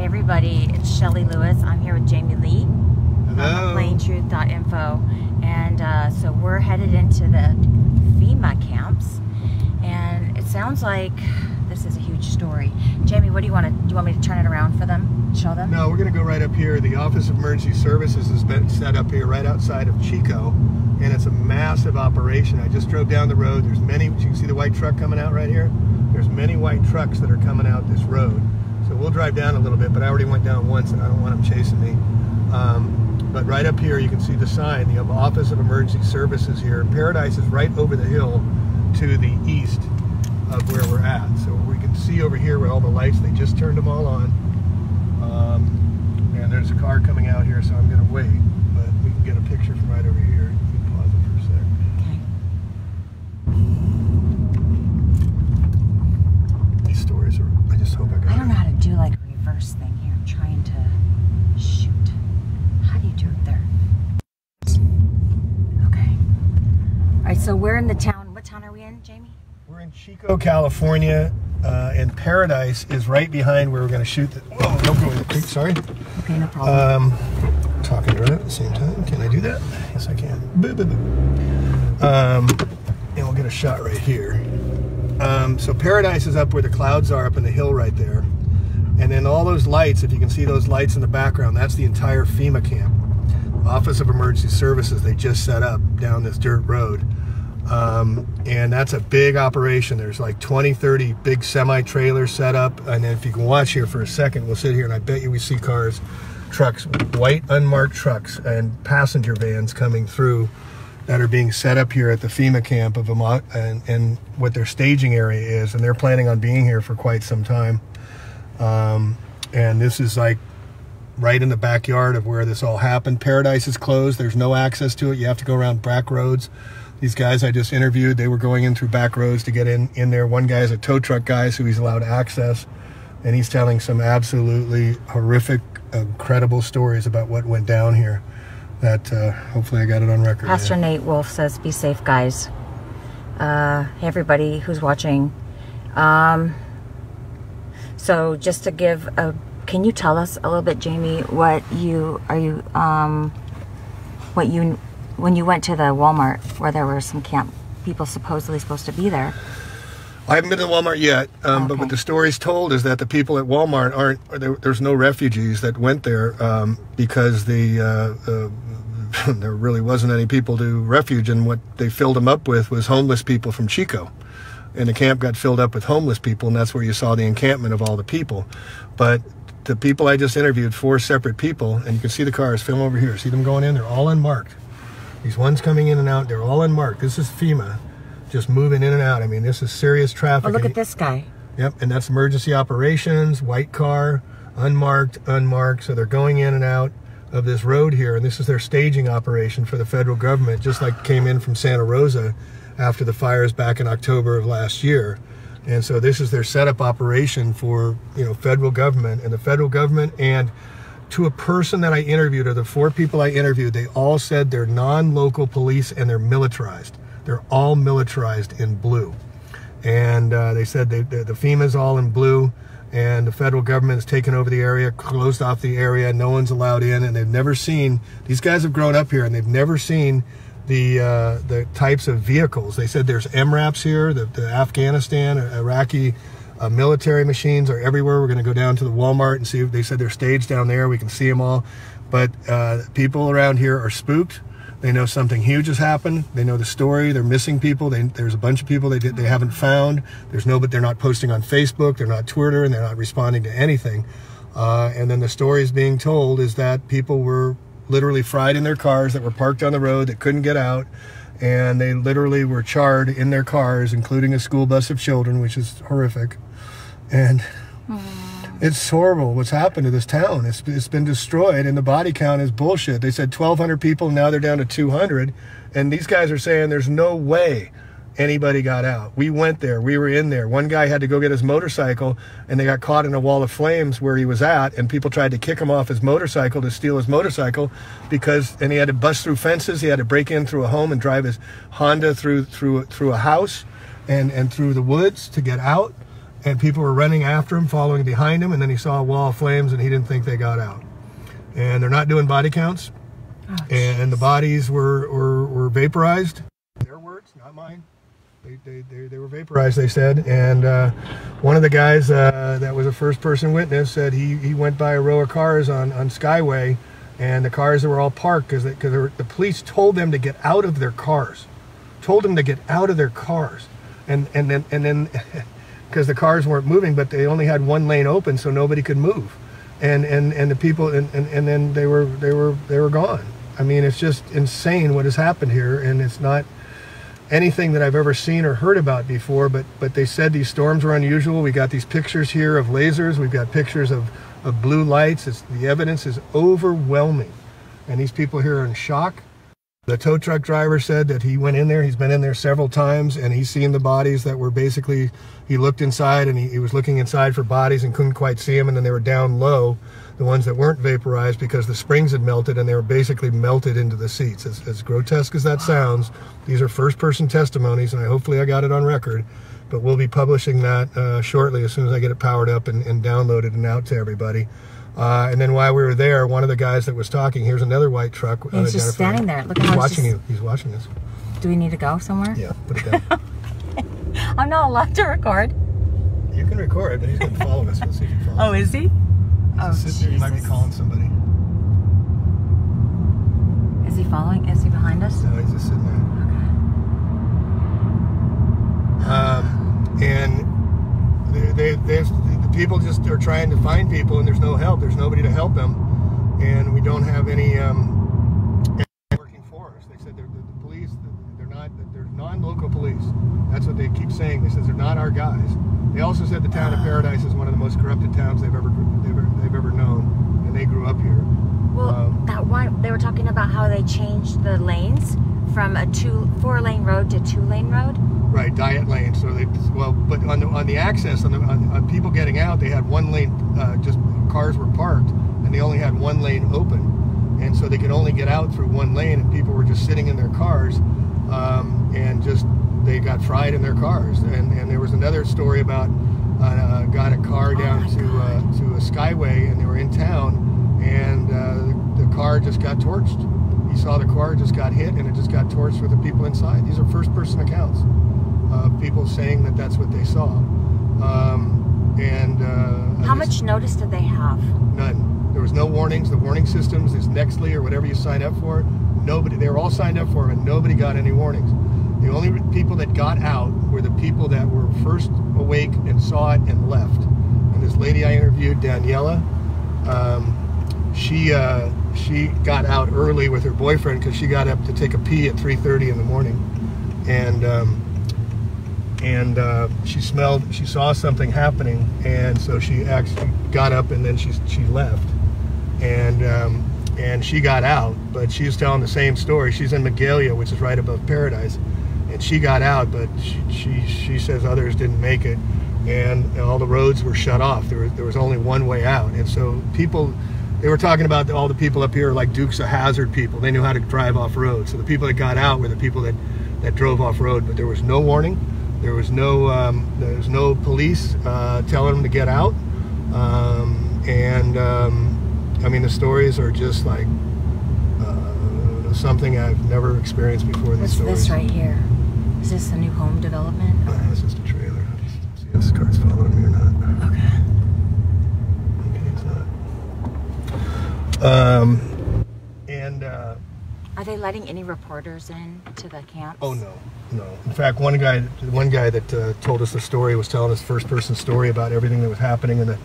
Hey everybody, it's Shelly Lewis. I'm here with Jamie Lee from aPlaneTruth.info, and so we're headed into the FEMA camps, and it sounds like this is a huge story. Jamie, what do you want me to turn it around for them? Show them? No, we're going to go right up here. The Office of Emergency Services has been set up here right outside of Chico, and it's a massive operation. I just drove down the road. There's many, you can see the white truck coming out right here. There's many white trucks that are coming out this road. So we'll drive down a little bit, but I already went down once and I don't want them chasing me. But right up here you can see the sign, the Office of Emergency Services here. Paradise is right over the hill to the east of where we're at. So we can see over here where all the lights, they just turned them all on. And there's a car coming out here, so I'm going to wait. But we can get a picture from right over here. You can pause it for a sec. Okay. These stories are, I just hope I got it. I don't know how to do like a reverse thing here. I'm trying to shoot. How do you do it there? Okay. All right, so we're in the town. What town are we in, Jamie? We're in Chico, California, and Paradise is right behind where we're going to shoot the... Whoa, don't go in the creek, sorry. Okay, no problem. Talking to her at the same time. Can I do that? Yes, I can. Boo, boo, boo. And we'll get a shot right here. So Paradise is up where the clouds are, up in the hill right there. And then all those lights, if you can see those lights in the background, that's the entire FEMA camp. Office of Emergency Services, they just set up down this dirt road. And that's a big operation. There's like 20, 30 big semi-trailers set up. And then if you can watch here for a second, we'll sit here and I bet you we see cars, trucks, white unmarked trucks and passenger vans coming through that are being set up here at the FEMA camp of Vermont, and what their staging area is. And they're planning on being here for quite some time. And this is like right in the backyard of where this all happened. Paradise is closed. There's no access to it. You have to go around back roads. These guys I just interviewed, they were going in through back roads to get in there. One guy is a tow truck guy, so he's allowed access. And he's telling some absolutely horrific, incredible stories about what went down here. That hopefully I got it on record. Pastor Nate Wolf says, be safe, guys. Hey, everybody who's watching. So just to give a... Can you tell us a little bit, Jamie, when you went to the Walmart where there were some camp people supposedly supposed to be there? I haven't been to Walmart yet, Okay. but what the story's told is that the people at Walmart there's no refugees that went there because there really wasn't any people to refuge, and what they filled them up with was homeless people from Chico. And the camp got filled up with homeless people, and that's where you saw the encampment of all the people. But the people I just interviewed, 4 separate people, and you can see the cars, film over here, see them going in, they're all unmarked. These ones coming in and out, they're all unmarked. This is FEMA, just moving in and out. I mean, this is serious traffic. Oh, look at this guy. Yep, and that's emergency operations, white car, unmarked, so they're going in and out of this road here, and this is their staging operation for the federal government, just like came in from Santa Rosa after the fires back in October of last year. And so this is their setup operation for, federal government, and the federal government, and to a person that I interviewed, or the 4 people I interviewed, they all said they're non-local police and they're militarized. They're all militarized in blue. And they said the FEMA's all in blue, and the federal government has taken over the area, closed off the area, no one's allowed in, and they've never seen, these guys have grown up here, and they've never seen the types of vehicles. They said there's MRAPs here, the Afghanistan, Iraqi military machines are everywhere. We're going to go down to the Walmart and see. They said they're staged down there. We can see them all. But people around here are spooked. They know something huge has happened. They know the story. They're missing people. There's a bunch of people they haven't found. But they're not posting on Facebook. They're not Twitter, and they're not responding to anything. And then the story is being told is that people were literally fried in their cars that were parked on the road that couldn't get out. And they literally were charred in their cars, including a school bus of children, which is horrific. And it's horrible what's happened to this town. It's been destroyed, and the body count is bullshit. They said 1,200 people, now they're down to 200. And these guys are saying there's no way anybody got out. We went there. We were in there. One guy had to go get his motorcycle, and they got caught in a wall of flames where he was at, and people tried to kick him off his motorcycle to steal his motorcycle, and he had to bust through fences. He had to break in through a home and drive his Honda through a house and through the woods to get out. and people were running after him, following behind him, and then he saw a wall of flames, and he didn't think they got out. And they're not doing body counts, and the bodies were vaporized. Their words, not mine. They were vaporized, they said. And one of the guys that was a first-person witness said he went by a row of cars on Skyway, and the cars that were all parked because the police told them to get out of their cars. Told them to get out of their cars, and then because the cars weren't moving, but they only had one lane open, so nobody could move, and the people and then they were gone. I mean, it's just insane what has happened here, and it's not anything that I've ever seen or heard about before. But they said these storms were unusual. We got these pictures here of lasers. We've got pictures of blue lights. The evidence is overwhelming, and these people here are in shock. The tow truck driver said that he went in there, he's been in there several times, and he's seen the bodies that were basically, he looked inside and he was looking inside for bodies and couldn't quite see them, and then they were down low, the ones that weren't vaporized, because the springs had melted and they were basically melted into the seats. As grotesque as that sounds, these are first-person testimonies, and hopefully I got it on record, but we'll be publishing that shortly as soon as I get it powered up and downloaded and out to everybody. And then while we were there, one of the guys that was talking, here's another white truck. He's just standing there. Look, he's watching you. He's watching us. Do we need to go somewhere? Yeah, put it down. I'm not allowed to record. You can record, but he's going to follow us. Let's see if he follows. Oh, is he? Oh, sit there. He might be calling somebody. Is he following? Is he behind us? No, he's just sitting there. Okay. And the people just are trying to find people, and there's no help. There's nobody to help them, and we don't have any working for us. They said the police, they're non-local police. That's what they keep saying. They said they're not our guys. They also said the town of Paradise is one of the most corrupted towns they've ever known, and they grew up here. Well, that one, they were talking about how they changed the lanes from a 4-lane road to 2-lane road. Right, diet lane. So but on the access, on people getting out, they had one lane. Just cars were parked, and they only had one lane open, and so they could only get out through one lane, and people were just sitting in their cars, and just they got fried in their cars. And there was another story about got a car down to a Skyway, and they were in town, and the car just got torched. He saw the car just got hit, and it just got torched with the people inside. These are first-person accounts. People saying that that's what they saw. How much notice did they have? None. There was no warnings. The warning systems, this Nextly or whatever you sign up for, nobody. They were all signed up for them, and nobody got any warnings. The only people that got out were the people that were first awake and saw it and left. And this lady I interviewed, Daniela, she got out early with her boyfriend because she got up to take a pee at 3:30 in the morning, and she saw something happening, and so she actually got up, and then she left, and she got out, but she's telling the same story. She's in Magalia, which is right above Paradise, and she got out, but she says others didn't make it, and all the roads were shut off. There was only one way out, and so people. They were talking about all the people up here like Dukes of Hazzard people. They knew how to drive off-road. So the people that got out were the people that drove off-road. But there was no warning. There was no police telling them to get out. I mean, the stories are just like something I've never experienced before. What's this right here? Is this a new home development? It's just a trailer. See if this car's following me or not. Okay. Are they letting any reporters in to the camps? Oh no. In fact, one guy that told us the story was telling us first-person story about everything that was happening and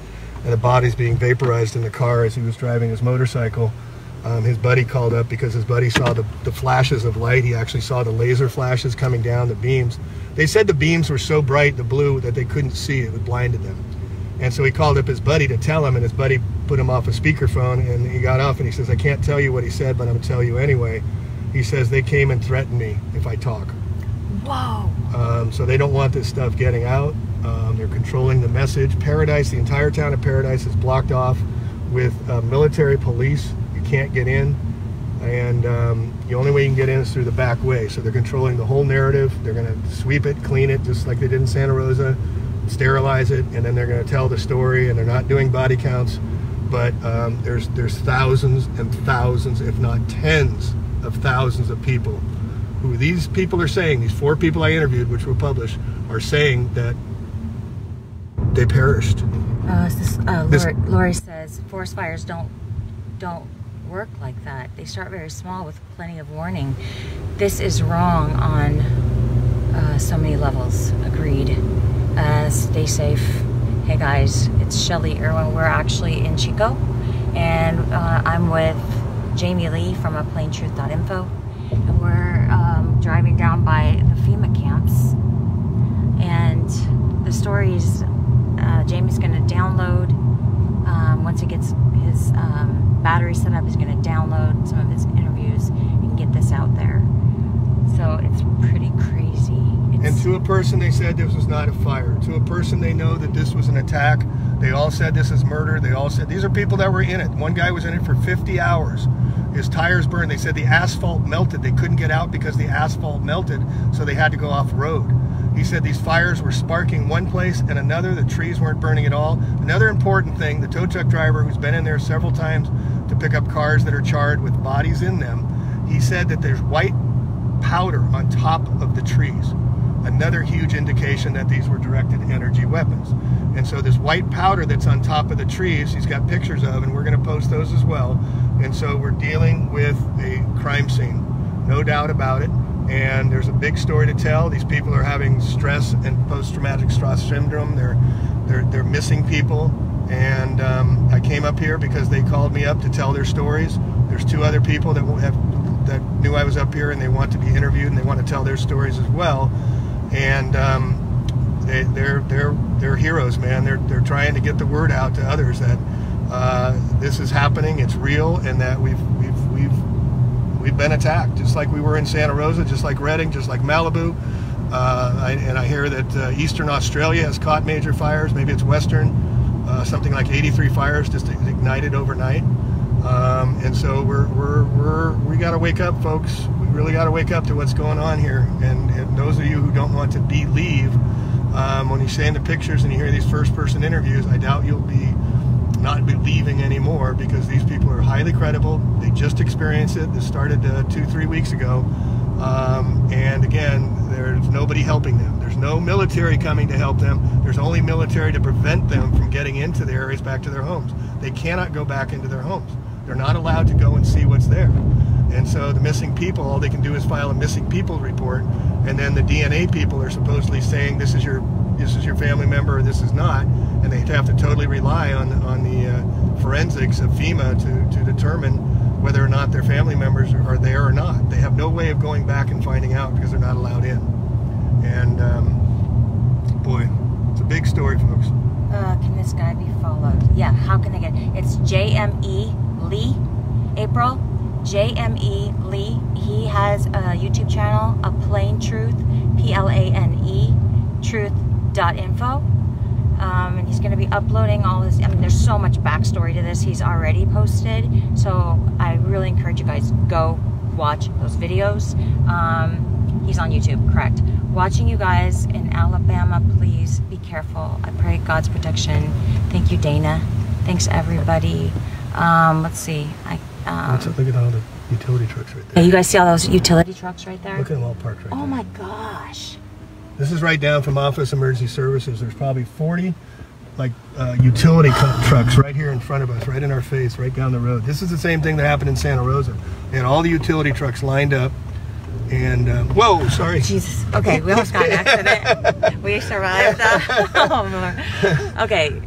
the bodies being vaporized in the car as he was driving his motorcycle. His buddy called up because his buddy saw the flashes of light. He actually saw the laser flashes coming down the beams. They said the beams were so bright, the blue, that they couldn't see it. It blinded them. And so he called up his buddy to tell him, and his buddy put him off a speakerphone, and he got off and he says, I can't tell you what he said, but I'm going to tell you anyway. He says, they came and threatened me if I talk. Whoa. So they don't want this stuff getting out. They're controlling the message. Paradise, the entire town of Paradise is blocked off with military police. You can't get in. And the only way you can get in is through the back way. So they're controlling the whole narrative. They're going to sweep it, clean it, just like they did in Santa Rosa. sterilize it, and then they're going to tell the story, and they're not doing body counts. But there's thousands and thousands, if not tens of thousands of people who these people are saying, these 4 people I interviewed, which will publish, are saying that they perished. Lori says forest fires don't work like that. They start very small with plenty of warning. This is wrong on so many levels. Agreed. Stay safe. Hey guys, it's Shelly Irwin. We're actually in Chico, and I'm with Jamie Lee from aPlaneTruth.info, and we're driving down by the FEMA camps, and the stories Jamie's going to download. Once he gets his battery set up, he's going to download some of his interviews and get this out there. So it's pretty crazy. And to a person, they said this was not a fire. To a person, they know that this was an attack. They all said this is murder. They all said, these are people that were in it. One guy was in it for 50 hours. His tires burned. They said the asphalt melted. They couldn't get out because the asphalt melted, so they had to go off road. He said these fires were sparking one place and another. The trees weren't burning at all. Another important thing, the tow truck driver who's been in there several times to pick up cars that are charred with bodies in them, he said that there's white powder on top of the trees. Another huge indication that these were directed energy weapons. And so this white powder that's on top of the trees, he's got pictures of, and we're going to post those as well. And so we're dealing with a crime scene, no doubt about it. And there's a big story to tell. These people are having stress and post-traumatic stress syndrome. They're missing people. And I came up here because they called me up to tell their stories. There's 2 other people that knew I was up here, and they want to be interviewed, and they want to tell their stories as well. And they're heroes, man. They're trying to get the word out to others that this is happening, it's real, and that we've been attacked, just like we were in Santa Rosa, just like Redding, just like Malibu. And I hear that Eastern Australia has caught major fires. Maybe it's Western. Something like 83 fires just ignited overnight. And so we got to wake up, folks. We really got to wake up to what's going on here. And those of you who don't want to believe, when you see in the pictures and you hear these first-person interviews, I doubt you'll be not believing anymore, because these people are highly credible. They just experienced it. This started 2-3 weeks ago. And again, there's nobody helping them. There's no military coming to help them. There's only military to prevent them from getting into their areas, back to their homes. They cannot go back into their homes. They're not allowed to go and see what's there. And so the missing people, all they can do is file a missing people report, and then the DNA people are supposedly saying this is your family member or this is not, and they have to totally rely on the forensics of FEMA to determine whether or not their family members are there or not. They have no way of going back and finding out because they're not allowed in. And boy, it's a big story, folks. Can this guy be followed? Yeah, how can I get it? It's JME Lee, April, JME Lee. He has a YouTube channel, aPlaneTruth, P-L-A-N-E, truth.info. And he's going to be uploading all this. I mean, there's so much backstory to this he's already posted. So I really encourage you guys, go watch those videos. He's on YouTube, correct. Watching you guys in Alabama, please be careful. I pray God's protection. Thank you, Dana. Thanks, everybody. Let's see. Look at all the utility trucks right there. Yeah, you guys see all those utility trucks right there? Look at them all parked right there. Oh my gosh. This is right down from Office Emergency Services. There's probably 40 utility trucks right here in front of us, right in our face, right down the road. This is the same thing that happened in Santa Rosa. They had all the utility trucks lined up. And, whoa, sorry. Jesus. Okay, we almost got an accident. We survived. Oh, Lord. Okay.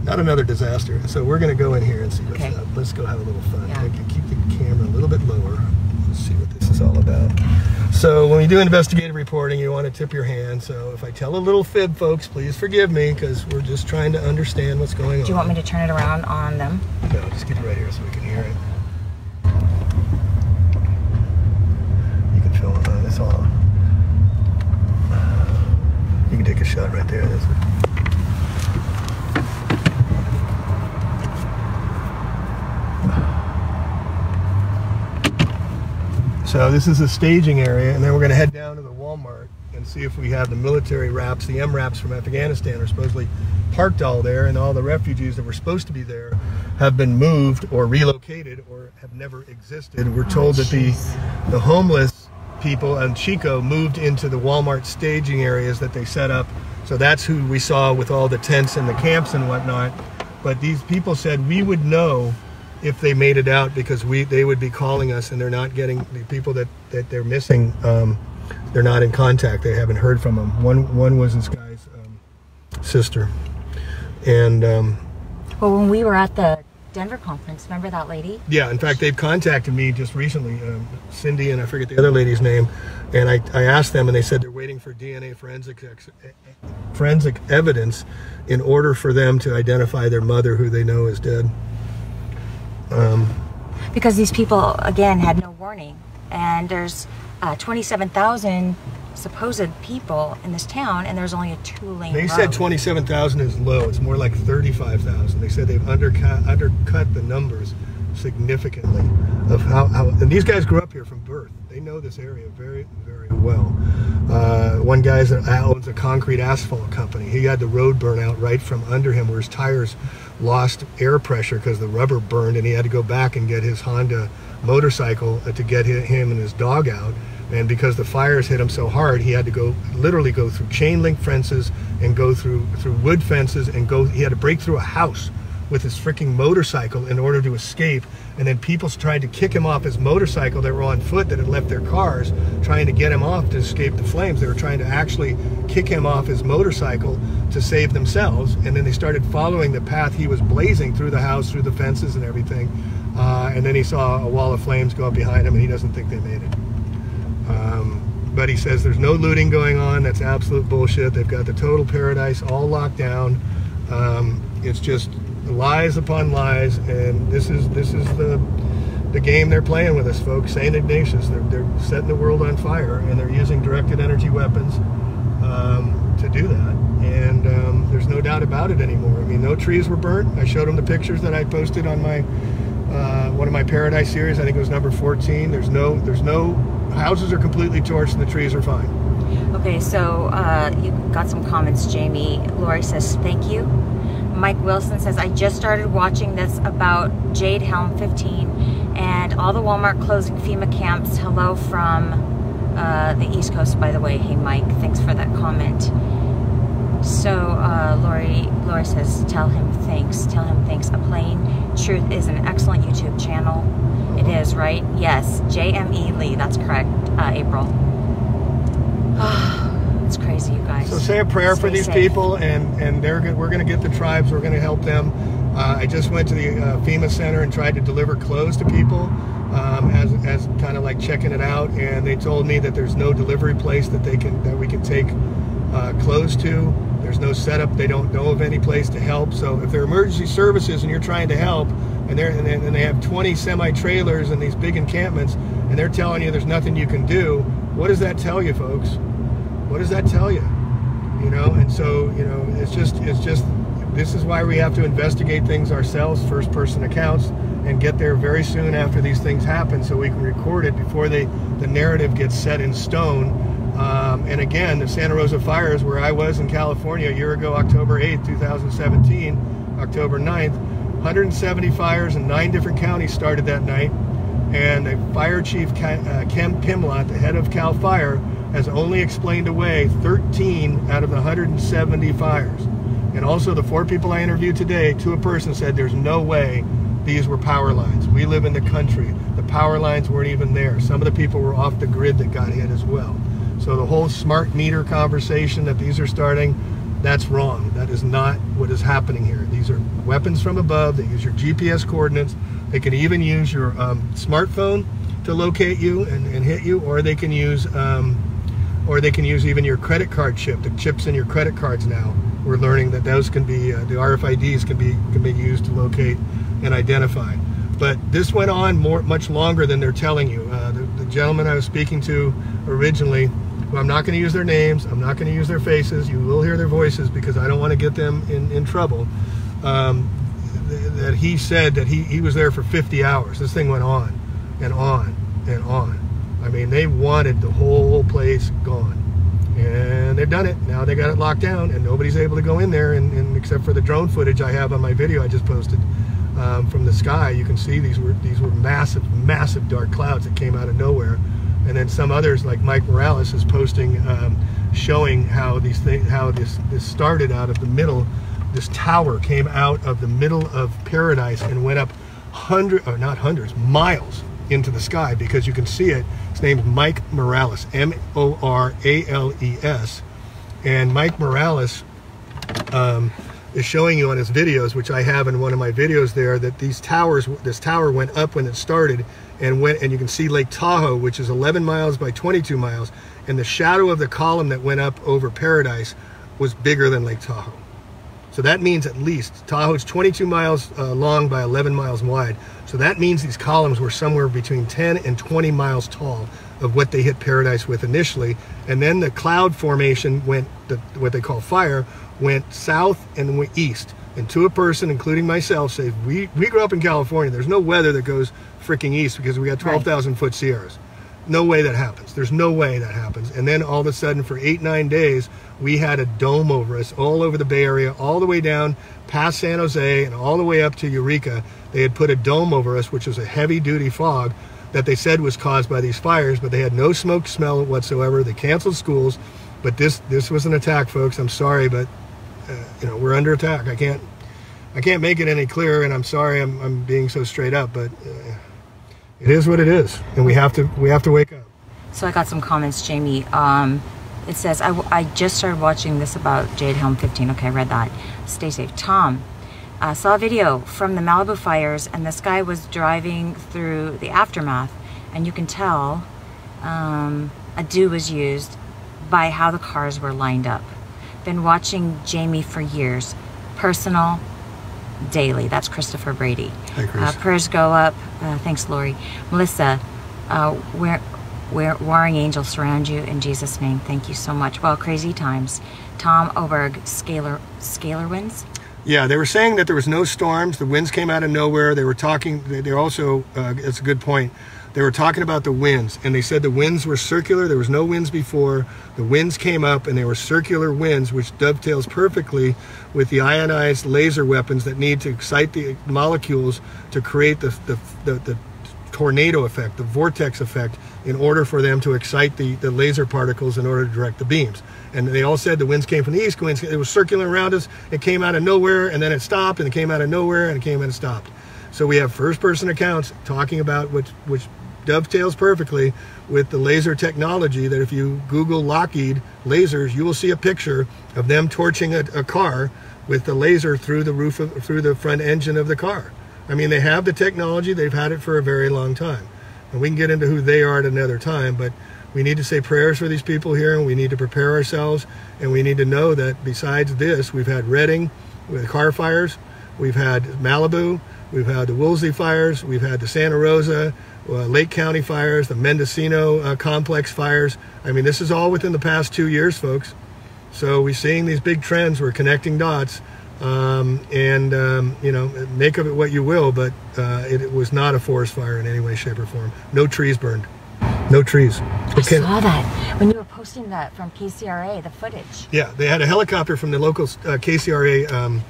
Not another disaster. So we're going to go in here and see what's up. Let's go have a little fun. Yeah. Keep the camera a little bit lower. Let's see what this is all about. So when we do investigative reporting, you want to tip your hand. So if I tell a little fib, folks, please forgive me, because we're just trying to understand what's going on. Do you want me to turn it around on them? No, just get it right here so we can hear it. You can film this all. You can take a shot right there. That's it. So this is a staging area, and then we're going to head down to the Walmart, and and see if we have the military wraps. The MRAPs from Afghanistan are supposedly parked all there, and all the refugees that were supposed to be there have been moved or relocated or have never existed. We're told that the homeless people in Chico moved into the Walmart staging areas that they set up. So that's who we saw with all the tents and the camps and whatnot. But these people said we would know if they made it out, because they would be calling us, and they're not getting the people that they're missing. They're not in contact. They haven't heard from them. One was this guy's sister. And well, when we were at the Denver conference, remember that lady? Yeah, in fact, they've contacted me just recently, Cindy, and I forget the other lady's name, and I asked them, and they said they're waiting for DNA forensic evidence in order for them to identify their mother, who they know is dead. Because these people, again, had no warning, and there's 27,000 supposed people in this town, and there's only a 2-lane road. They said 27,000 is low. It's more like 35,000. They said they've undercut the numbers significantly of how and these guys grew up here from birth. They know this area very, very well. One guy owns a concrete asphalt company. He had the road burn out right from under him, where his tires lost air pressure because the rubber burned, and he had to go back and get his Honda motorcycle to get him and his dog out. And because the fires hit him so hard, he had to literally go through chain link fences and go through wood fences, and he had to break through a house with his freaking motorcycle in order to escape. And then people tried to kick him off his motorcycle that were on foot that had left their cars, trying to get him off to escape the flames. They were trying to actually kick him off his motorcycle to save themselves. And then they started following the path he was blazing through the house, through the fences and everything. And then he saw a wall of flames go up behind him, and he doesn't think they made it. But he says there's no looting going on. That's absolute bullshit. They've got the total paradise all locked down. It's just lies upon lies, and this is the game they're playing with us, folks. St. Ignatius, they're setting the world on fire, and they're using directed energy weapons to do that. And there's no doubt about it anymore. I mean, no trees were burnt. I showed them the pictures that I posted on my one of my Paradise series. I think it was number 14. There's no houses are completely torched, and the trees are fine. Okay, so you got some comments, Jamie. Lori says thank you. Mike Wilson says, I just started watching this about Jade Helm 15 and all the Walmart closing FEMA camps. Hello from the East Coast, by the way. Hey, Mike, thanks for that comment. So Lori says, tell him thanks. Tell him thanks. aPlaneTruth is an excellent YouTube channel. It is, right? Yes, JME Lee. That's correct, April. It's crazy, you guys. So say a prayer for these people, and we're going to get the tribes. We're going to help them. I just went to the FEMA center and tried to deliver clothes to people as kind of like checking it out, and they told me that there's no delivery place that we can take clothes to. There's no setup. They don't know of any place to help. So if they're emergency services and you're trying to help, and they have 20 semi-trailers and these big encampments, and they're telling you there's nothing you can do, what does that tell you, folks? What does that tell you? You know, and so, you know, it's just this is why we have to investigate things ourselves, first-person accounts, and get there very soon after these things happen, so we can record it before the narrative gets set in stone. And again, the Santa Rosa fires, where I was in California a year ago, October 8th, 2017, October 9th, 170 fires in 9 different counties started that night, and the fire chief, Ken Pimlott, the head of CAL FIRE, has only explained away 13 out of the 170 fires. And also the 4 people I interviewed today, to a person, said there's no way these were power lines. We live in the country. The power lines weren't even there. Some of the people were off the grid that got hit as well. So the whole smart meter conversation that these are starting, that's wrong. That is not what is happening here. These are weapons from above. They use your GPS coordinates. They can even use your smartphone to locate you and hit you, or they can use even your credit card chip. The chips in your credit cards now, we're learning that those can be, the RFIDs can be used to locate and identify. But this went on much longer than they're telling you. The gentleman I was speaking to originally, who I'm not going to use their names, I'm not going to use their faces, you will hear their voices because I don't want to get them in trouble, that he said that he was there for 50 hours. This thing went on and on and on. I mean, they wanted the whole place gone. And they've done it. Now they got it locked down, and nobody's able to go in there, and except for the drone footage I have on my video I just posted from the sky. You can see these were massive dark clouds that came out of nowhere. And then some others, like Mike Morales, is posting showing how this started out of the middle. This tower came out of the middle of paradise and went up miles into the sky, because you can see it. His name is Mike Morales, M-O-R-A-L-E-S, and Mike Morales is showing you on his videos, which I have in one of my videos there, that this tower went up when it started, and you can see Lake Tahoe, which is 11 miles by 22 miles, and the shadow of the column that went up over Paradise was bigger than Lake Tahoe. So that means at least Tahoe's 22 miles long by 11 miles wide. So that means these columns were somewhere between 10 and 20 miles tall of what they hit Paradise with initially. And then the cloud formation went, what they call fire, went south and went east. And to a person, including myself, say, we grew up in California. There's no weather that goes freaking east, because we got 12,000 foot Sierras. No way that happens. There's no way that happens. And then all of a sudden, for 8-9 days, we had a dome over us all over the Bay Area, all the way down past San Jose and all the way up to Eureka. They had put a dome over us, which was a heavy-duty fog that they said was caused by these fires, but they had no smoke smell whatsoever. They canceled schools. But this was an attack, folks. I'm sorry, but you know, we're under attack. I can't make it any clearer, and I'm sorry I'm being so straight up, but it is what it is, and we have to wake up. So I got some comments, Jamie. It says, I just started watching this about Jade Helm 15. Okay, I read that. Stay safe. Tom, saw a video from the Malibu fires, and this guy was driving through the aftermath, and you can tell a dew was used by how the cars were lined up. Been watching Jamie for years. Personal, daily. That's Christopher Brady. Hi, Chris. Prayers go up. Thanks, Lori. Melissa, warring angels surround you in Jesus' name. Thank you so much. Well, crazy times. Tom Oberg, scalar winds. Yeah, they were saying that there was no storms. The winds came out of nowhere. They were talking. They're also. It's a good point. They were talking about the winds, and they said the winds were circular. There was no winds before. The winds came up, and they were circular winds, which dovetails perfectly with the ionized laser weapons that need to excite the molecules to create the tornado effect, the vortex effect, in order for them to excite the laser particles in order to direct the beams. And they all said the winds came from the east. It was circular around us. It came out of nowhere, and then it stopped, and it came out of nowhere, and it came and it stopped. So we have first-person accounts talking about which dovetails perfectly with the laser technology, that if you Google Lockheed lasers, you will see a picture of them torching a car with the laser through the roof through the front engine of the car. I mean, they have the technology. They've had it for a very long time. And we can get into who they are at another time, but we need to say prayers for these people here, and we need to prepare ourselves, and we need to know that besides this, we've had Redding with car fires, we've had Malibu, we've had the Woolsey fires, we've had the Santa Rosa, Lake County fires, the Mendocino complex fires. I mean, this is all within the past 2 years, folks. So we're seeing these big trends. We're connecting dots, you know, make of it what you will, but it was not a forest fire in any way, shape, or form. No trees burned. No trees. I saw that when you were posting that from KCRA, the footage. Yeah, they had a helicopter from the local KCRA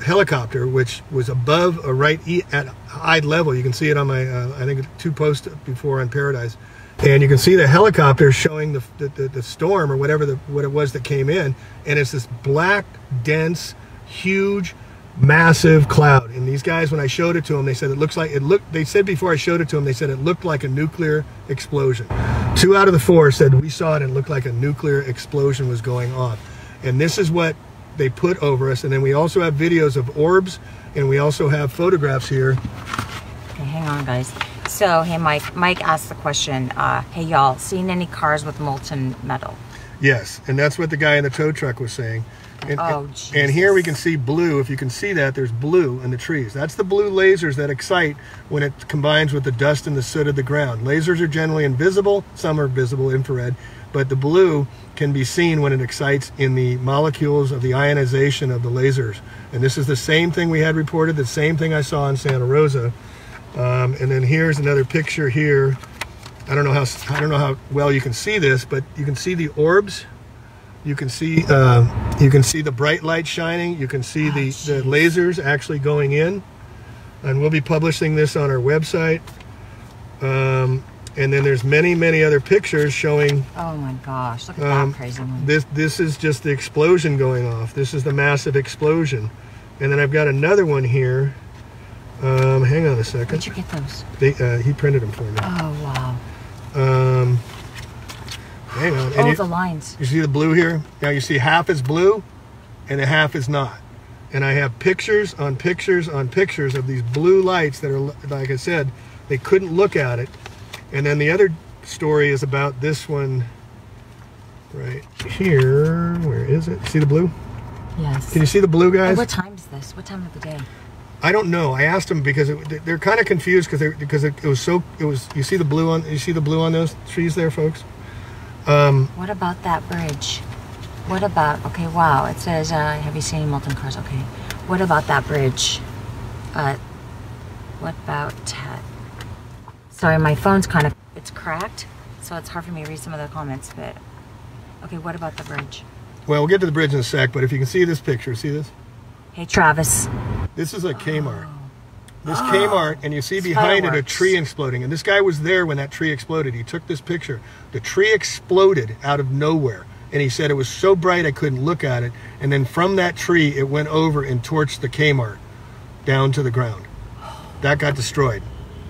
helicopter, which was above at eye level. You can see it on my I think 2 posts before on Paradise, and you can see the helicopter showing the storm or what it was that came in, and it's this black, dense, huge, massive cloud. And these guys, when I showed it to them, they said they said before I showed it to them, they said it looked like a nuclear explosion. 2 out of the 4 said we saw it and it looked like a nuclear explosion was going off. And this is what they put over us. And then we also have videos of orbs, and we also have photographs here. Okay, hang on, guys. So, hey, Mike asked the question, hey, y'all, seen any cars with molten metal? Yes, and that's what the guy in the tow truck was saying. And here we can see blue. If you can see that, there's blue in the trees. That's the blue lasers that excite when it combines with the dust and the soot of the ground. Lasers are generally invisible. Some are visible infrared. But the blue can be seen when it excites in the molecules of the ionization of the lasers. And this is the same thing we had reported, the same thing I saw in Santa Rosa. And then here's another picture here I don't know how well you can see this, but you can see the orbs. You can see the bright light shining. You can see the lasers actually going in, and we'll be publishing this on our website. And then there's many other pictures showing. Oh my gosh! Look at that crazy one. This is just the explosion going off. This is the massive explosion, and then I've got another one here. Hang on a second. Where'd you get those? He printed them for me. Oh wow. Hang on. And the lines. You see the blue here? Now you see half is blue, and the half is not. And I have pictures on pictures on pictures of these blue lights that are, like I said, they couldn't look at it. And then the other story is about this one right here. Where is it? See the blue? Yes. Can you see the blue, guys? Oh, what time is this? What time of the day? I don't know. I asked them because they're kind of confused because it was. You see the blue on those trees there, folks? What about that bridge? What about? Okay, wow. It says, "Have you seen any molten cars?" Okay. What about that bridge? What about? Sorry, my phone's it's cracked, so it's hard for me to read some of the comments. But okay, what about the bridge? Well, we'll get to the bridge in a sec. But if you can see this picture, see this? Hey, Travis. This is a Kmart. This Kmart, and you see behind it a tree exploding. And this guy was there when that tree exploded. He took this picture. The tree exploded out of nowhere. And he said it was so bright I couldn't look at it. And then from that tree, it went over and torched the Kmart down to the ground. That got destroyed.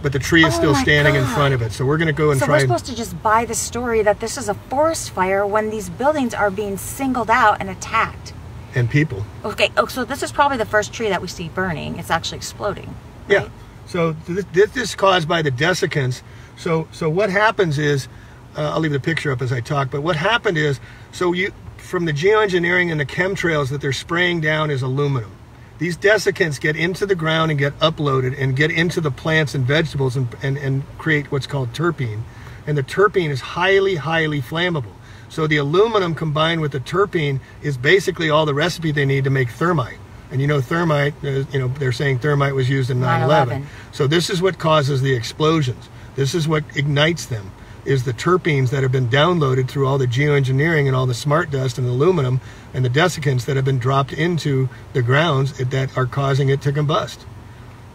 But the tree is still standing in front of it. So we're going to go and try. So we're supposed to just buy the story that this is a forest fire when these buildings are being singled out and attacked. And people. Okay, so this is probably the first tree that we see burning. It's actually exploding. Right? Yeah. So this is caused by the desiccants. So what happens is, I'll leave the picture up as I talk, but what happened is, from the geoengineering and the chemtrails that they're spraying down is aluminum. These desiccants get into the ground and get uploaded and get into the plants and vegetables and create what's called terpene. And the terpene is highly flammable. So the aluminum combined with the terpene is basically all the recipe they need to make thermite. And you know thermite, they're saying thermite was used in 9/11. So this is what causes the explosions. This is what ignites them, is the terpenes that have been downloaded through all the geoengineering and all the smart dust and aluminum and the desiccants that have been dropped into the grounds that are causing it to combust.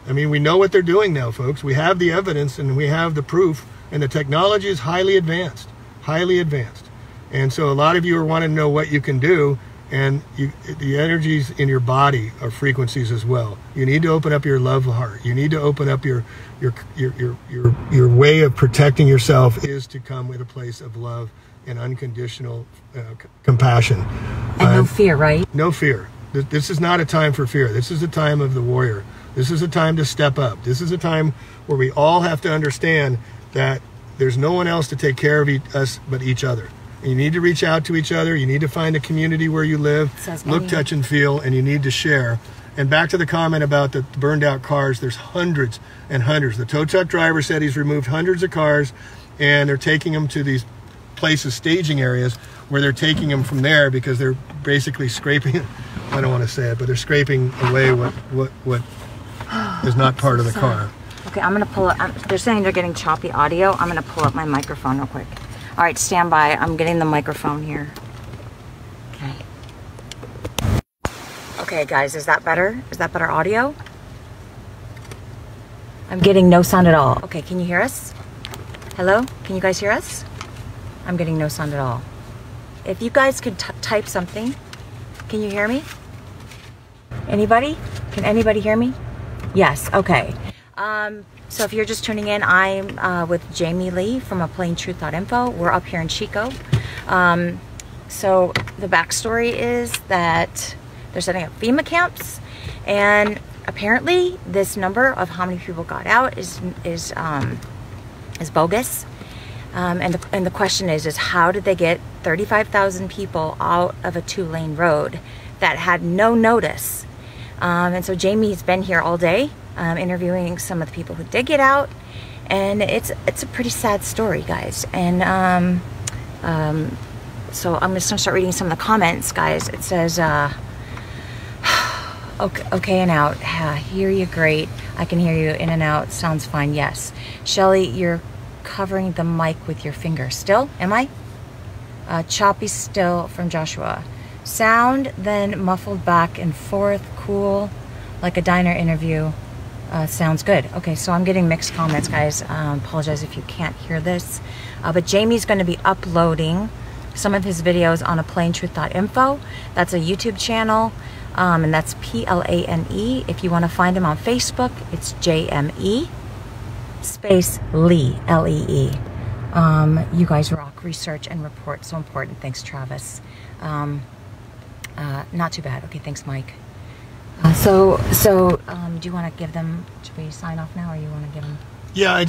I mean, we know what they're doing now, folks. We have the evidence and we have the proof, and the technology is highly advanced. And so a lot of you are wanting to know what you can do, and the energies in your body are frequencies as well. You need to open up your love heart. You need to open up your way of protecting yourself is to come with a place of love and unconditional compassion. And no fear, right? No fear. This is not a time for fear. This is a time of the warrior. This is a time to step up. This is a time where we all have to understand that there's no one else to take care of us but each other. And you need to reach out to each other. You need to find a community where you live, look, touch, and feel, and you need to share. And back to the comment about the burned out cars, there's hundreds and hundreds. The tow truck driver said he's removed hundreds of cars, and they're taking them to these places, staging areas, where they're taking them from there because they're basically scraping, I don't want to say it, but they're scraping away what is not part of the car. Okay, I'm going to pull up. They're saying they're getting choppy audio. I'm going to pull up my microphone real quick. All right, stand by. I'm getting the microphone here. Okay. Okay, guys, is that better? Is that better audio? I'm getting no sound at all. Okay, can you hear us? Hello? Can you guys hear us? I'm getting no sound at all. If you guys could type something. Can you hear me? Anybody? Can anybody hear me? Yes, okay. So if you're just tuning in, I'm with Jamie Lee from aPlaneTruth.info. We're up here in Chico. So the backstory is that they're setting up FEMA camps, and apparently this number of how many people got out is bogus. And the question is how did they get 35,000 people out of a 2-lane road that had no notice? And so Jamie's been here all day, interviewing some of the people who did get out, and it's a pretty sad story, guys. And so I'm just gonna start reading some of the comments, guys. It says, okay and out. Hear you great. I can hear you in and out. Sounds fine. Yes. Shelly, you're covering the mic with your finger. Still? Am I? Choppy still from Joshua. Sound then muffled back and forth. Cool. Like a diner interview. Sounds good. Okay, so I'm getting mixed comments, guys. Apologize if you can't hear this. But Jamie's going to be uploading some of his videos on aPlaneTruth.info. That's a YouTube channel. And that's Plane. If you want to find him on Facebook, it's JME space Lee, Lee. You guys rock. Research and report, so important. Thanks, Travis. Not too bad. Okay, thanks, Mike. Do you want to give them? Should we sign off now, or you want to give them? Yeah,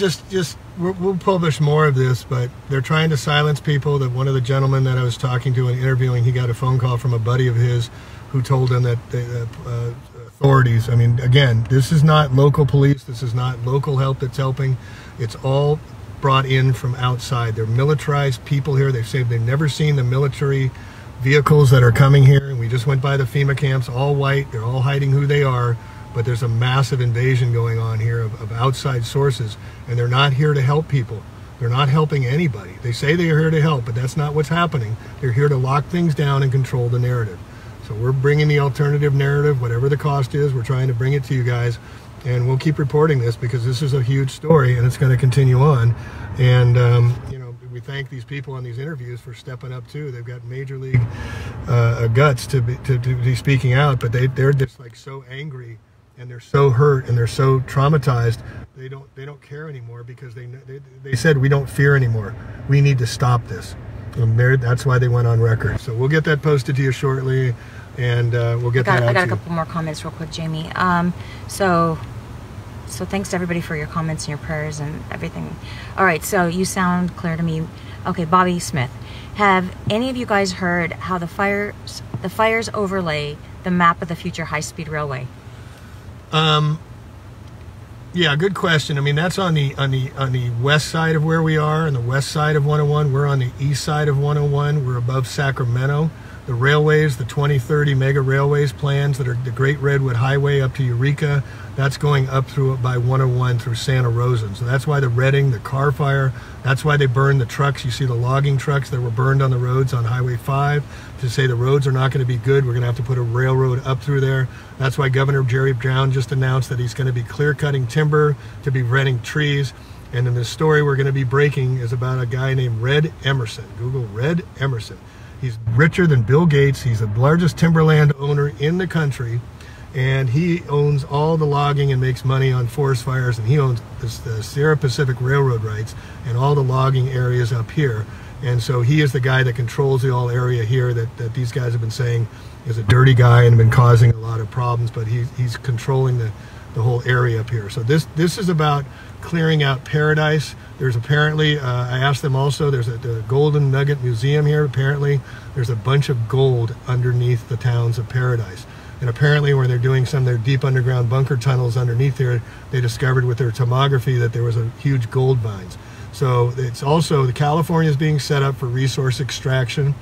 we'll publish more of this, but they're trying to silence people. That one of the gentlemen that I was talking to and interviewing, he got a phone call from a buddy of his who told him that the authorities, I mean, again, this is not local police, this is not local help that's helping. It's all brought in from outside. They're militarized people here. They've said they've never seen the military vehicles that are coming here, and we just went by the FEMA camps, all white. They're all hiding who they are, but there's a massive invasion going on here of outside sources, and they're not here to help people. They're not helping anybody. They say they're here to help, but that's not what's happening. They're here to lock things down and control the narrative. So we're bringing the alternative narrative, whatever the cost is. We're trying to bring it to you guys, and we'll keep reporting this because this is a huge story, and it's going to continue on. And you know, we thank these people on these interviews for stepping up too. They've got major league guts to be speaking out, but they're just like so angry, and they're so hurt, and they're so traumatized. They don't care anymore because they said we don't fear anymore. We need to stop this. And that's why they went on record. So we'll get that posted to you shortly, and we'll get that out to you. I got a couple more comments real quick, Jamie. So thanks to everybody for your comments and your prayers and everything. All right, so you sound clear to me. Okay, Bobby Smith. Have any of you guys heard how the fires overlay the map of the future high-speed railway? Yeah, good question. I mean, that's on the west side of where we are, on the west side of 101. We're on the east side of 101. We're above Sacramento. The railways, the 2030 mega railways plans that are the Great Redwood Highway up to Eureka, that's going up through by 101 through Santa Rosa. So that's why the Redding, the car fire, that's why they burned the trucks. You see the logging trucks that were burned on the roads on Highway 5 to say the roads are not going to be good. We're going to have to put a railroad up through there. That's why Governor Jerry Brown just announced that he's going to be clear-cutting timber to be renting trees. And then the story we're going to be breaking is about a guy named Red Emerson. Google Red Emerson. He's richer than Bill Gates. He's the largest timberland owner in the country, and he owns all the logging and makes money on forest fires, and he owns the Sierra Pacific Railroad rights and all the logging areas up here. And so he is the guy that controls the whole area here that these guys have been saying is a dirty guy and been causing a lot of problems, but he's controlling the whole area up here. So this is about clearing out paradise. There's apparently, I asked them also, there's the Golden Nugget Museum here. Apparently there's a bunch of gold underneath the towns of paradise. And apparently when they're doing some of their deep underground bunker tunnels underneath there, they discovered with their tomography that there was a huge gold mines. So it's also, California is being set up for resource extraction.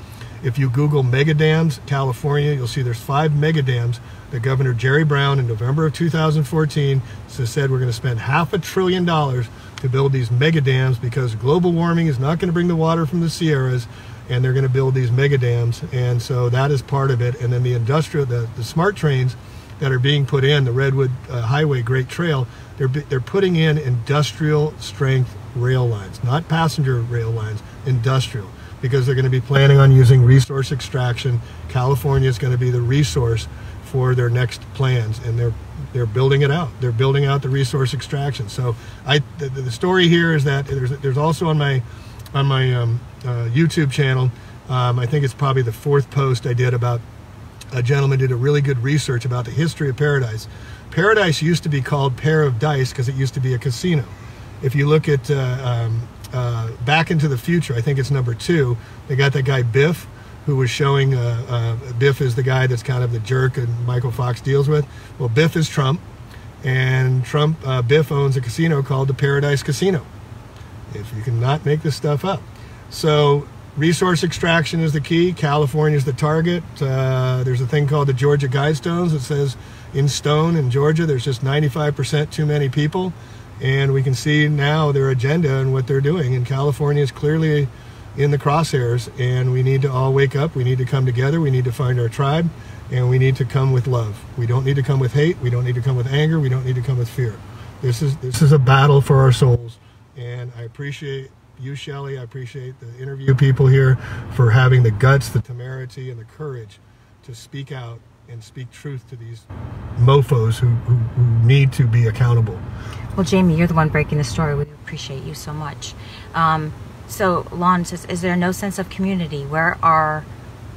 If you Google mega dams, California, you'll see there's 5 mega dams that Governor Jerry Brown in November of 2014 said we're going to spend $500 billion to build these mega dams because global warming is not going to bring the water from the Sierras, and they're going to build these mega dams. And so that is part of it. And then the industrial, the smart trains that are being put in, the Redwood Highway Great Trail, they're putting in industrial strength rail lines, not passenger rail lines, industrial, because they're going to be planning on using resource extraction. California is going to be the resource for their next plans, and they're building it out. They're building out the resource extraction. So the story here is that there's also on my YouTube channel, I think it's probably the 4th post I did about a gentleman did a really good research about the history of Paradise. Paradise used to be called Pair of Dice because it used to be a casino. If you look at Back into the Future, I think it's number 2, they got that guy Biff, who was showing, Biff is the guy that's kind of the jerk and Michael Fox deals with. Well, Biff is Trump, and Biff owns a casino called the Paradise Casino. If you cannot make this stuff up. So resource extraction is the key. California is the target. There's a thing called the Georgia Guidestones that says in stone in Georgia there's just 95% too many people. and we can see now their agenda and what they're doing. And California is clearly in the crosshairs, and we need to all wake up. We need to come together. We need to find our tribe, and we need to come with love. We don't need to come with hate. We don't need to come with anger. We don't need to come with fear. This is a battle for our souls, and I appreciate you, Shelley. I appreciate the interview people here for having the guts, the temerity, and the courage to speak out and speak truth to these mofos who need to be accountable. Well, Jamie, you're the one breaking the story. We appreciate you so much. So Lon says, is there no sense of community? Where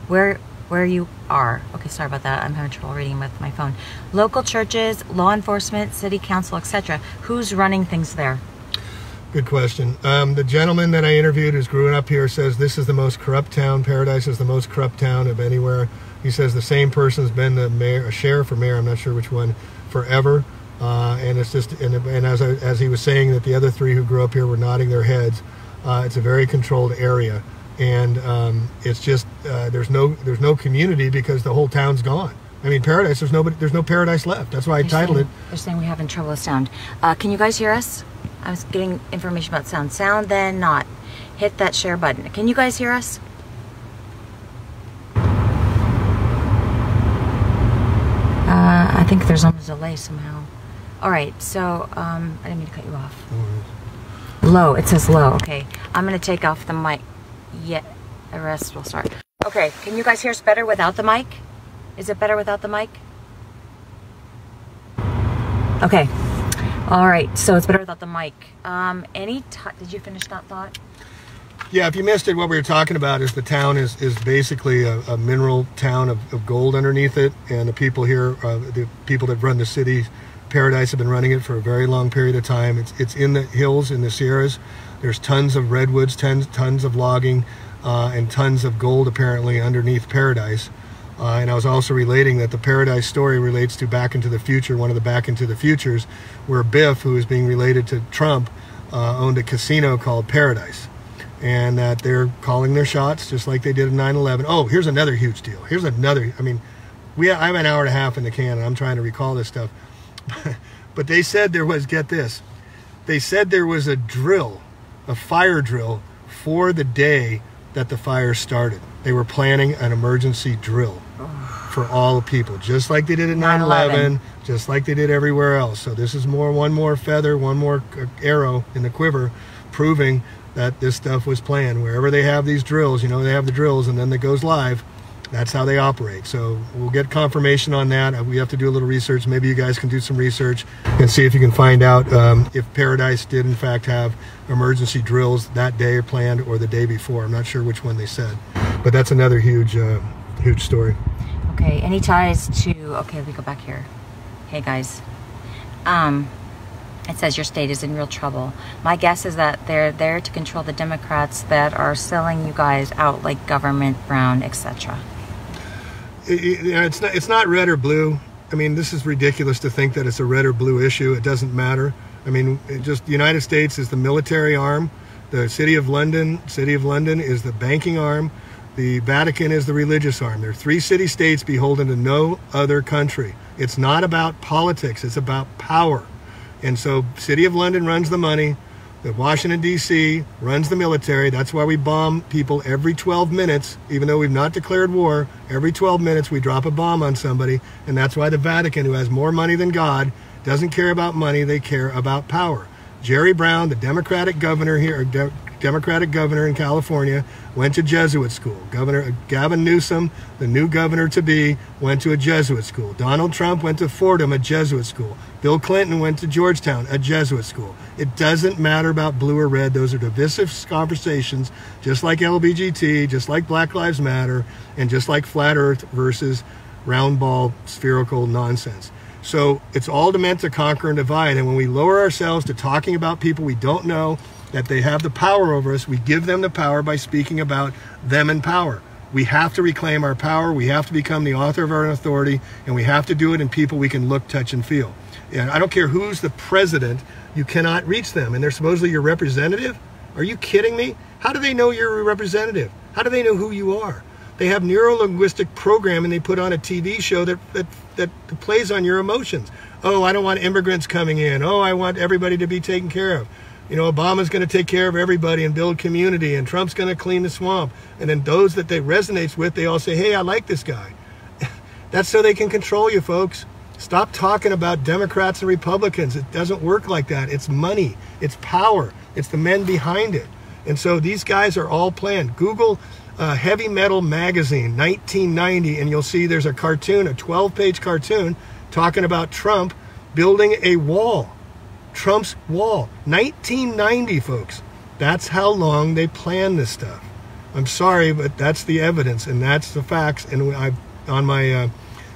you are? Okay, sorry about that. I'm having trouble reading with my phone. Local churches, law enforcement, city council, etc. Who's running things there? Good question. The gentleman that I interviewed who's growing up here says this is the most corrupt town. Paradise is the most corrupt town of anywhere. He says the same person's been the mayor, a sheriff or mayor, I'm not sure which one, forever. And it's just, and as he was saying that the other three who grew up here were nodding their heads. It's a very controlled area, and it's just there's no community because the whole town's gone. I mean, Paradise, there's no Paradise left. That's why I titled it. They're saying we're having trouble with sound. Can you guys hear us? I was getting information about sound. Sound, then not. Hit that share button. Can you guys hear us? I think there's almost a delay somehow. All right, so I didn't mean to cut you off. Low, it says low. Okay, I'm gonna take off the mic. Yeah, the rest will start. Okay, can you guys hear us better without the mic? Is it better without the mic? Okay. All right, so it's better without the mic. Did you finish that thought? Yeah, if you missed it, what we were talking about is the town is basically a mineral town of gold underneath it, and the people here, the people that run the city, Paradise, have been running it for a very long period of time. It's in the hills, in the Sierras. There's tons of redwoods, tons of logging, and tons of gold apparently underneath Paradise. And I was also relating that the Paradise story relates to Back into the Future, one of the Back into the Futures, where Biff, who is being related to Trump, owned a casino called Paradise. And that they're calling their shots just like they did in 9/11. Oh, here's another huge deal. Here's another, I mean, I have an hour and a half in the can, and I'm trying to recall this stuff. But they said there was, get this, they said there was a drill, a fire drill, for the day that the fire started. They were planning an emergency drill for all the people, just like they did at 9/11, just like they did everywhere else. So this is one more feather, one more arrow in the quiver, proving that this stuff was planned. Wherever they have these drills, you know, they have the drills, and then it goes live. That's how they operate. So we'll get confirmation on that. We have to do a little research. Maybe you guys can do some research and see if you can find out if Paradise did in fact have emergency drills that day planned or the day before. I'm not sure which one they said, but that's another huge story. Okay, any ties to, okay, let me go back here. Hey guys, it says your state is in real trouble. My guess is that they're there to control the Democrats that are selling you guys out like government, brown, etc. It's not red or blue. I mean, this is ridiculous to think that it's a red or blue issue. It doesn't matter. I mean, the United States is the military arm. The City of London is the banking arm. The Vatican is the religious arm. There are 3 city-states beholden to no other country. It's not about politics. It's about power. And so City of London runs the money. The Washington, D.C. runs the military. That's why we bomb people every 12 minutes, even though we've not declared war. Every 12 minutes we drop a bomb on somebody. And that's why the Vatican, who has more money than God, doesn't care about money. They care about power. Jerry Brown, the Democratic governor here, Democratic governor in California, went to Jesuit school. Governor Gavin Newsom, the new governor-to-be, went to a Jesuit school. Donald Trump went to Fordham, a Jesuit school. Bill Clinton went to Georgetown, a Jesuit school. It doesn't matter about blue or red. Those are divisive conversations, just like LBGT, just like Black Lives Matter, and just like flat earth versus round ball spherical nonsense. So it's all meant to conquer and divide. And when we lower ourselves to talking about people we don't know, that they have the power over us, we give them the power by speaking about them in power. We have to reclaim our power. We have to become the author of our own authority, and we have to do it in people we can look, touch, and feel. And I don't care who's the president, you cannot reach them. And they're supposedly your representative? Are you kidding me? How do they know you're a representative? How do they know who you are? They have neuro-linguistic programming they put on a TV show that plays on your emotions. Oh, I don't want immigrants coming in. Oh, I want everybody to be taken care of. You know, Obama's going to take care of everybody and build community, and Trump's going to clean the swamp. And then those that they resonates with, they all say, hey, I like this guy. That's so they can control you, folks. Stop talking about Democrats and Republicans. It doesn't work like that. It's money. It's power. It's the men behind it. And so these guys are all planned. Google Heavy Metal Magazine, 1990, and you'll see there's a cartoon, a 12-page cartoon, talking about Trump building a wall. Trump's wall. 1990, folks. That's how long they planned this stuff. I'm sorry, but that's the evidence, and that's the facts. And on my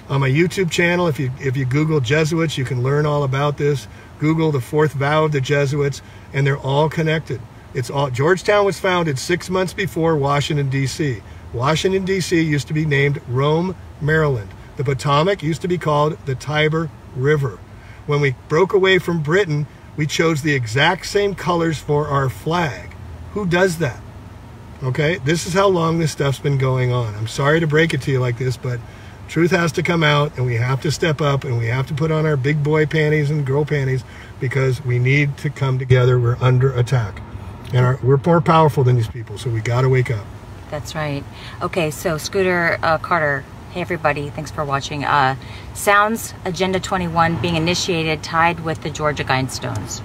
YouTube channel, if you Google Jesuits, you can learn all about this. Google the fourth vow of the Jesuits, and they're all connected. It's all. Georgetown was founded 6 months before Washington, D.C. Washington, D.C. used to be named Rome, Maryland. The Potomac used to be called the Tiber River. When we broke away from Britain, we chose the exact same colors for our flag. Who does that? Okay, this is how long this stuff's been going on. I'm sorry to break it to you like this, but truth has to come out, and we have to step up, and we have to put on our big boy panties and girl panties, because we need to come together. We're under attack, and we're more powerful than these people, so we got to wake up. That's right. Okay, so Scooter Carter, hey everybody, thanks for watching. Sounds Agenda 21 being initiated tied with the Georgia Guidestones.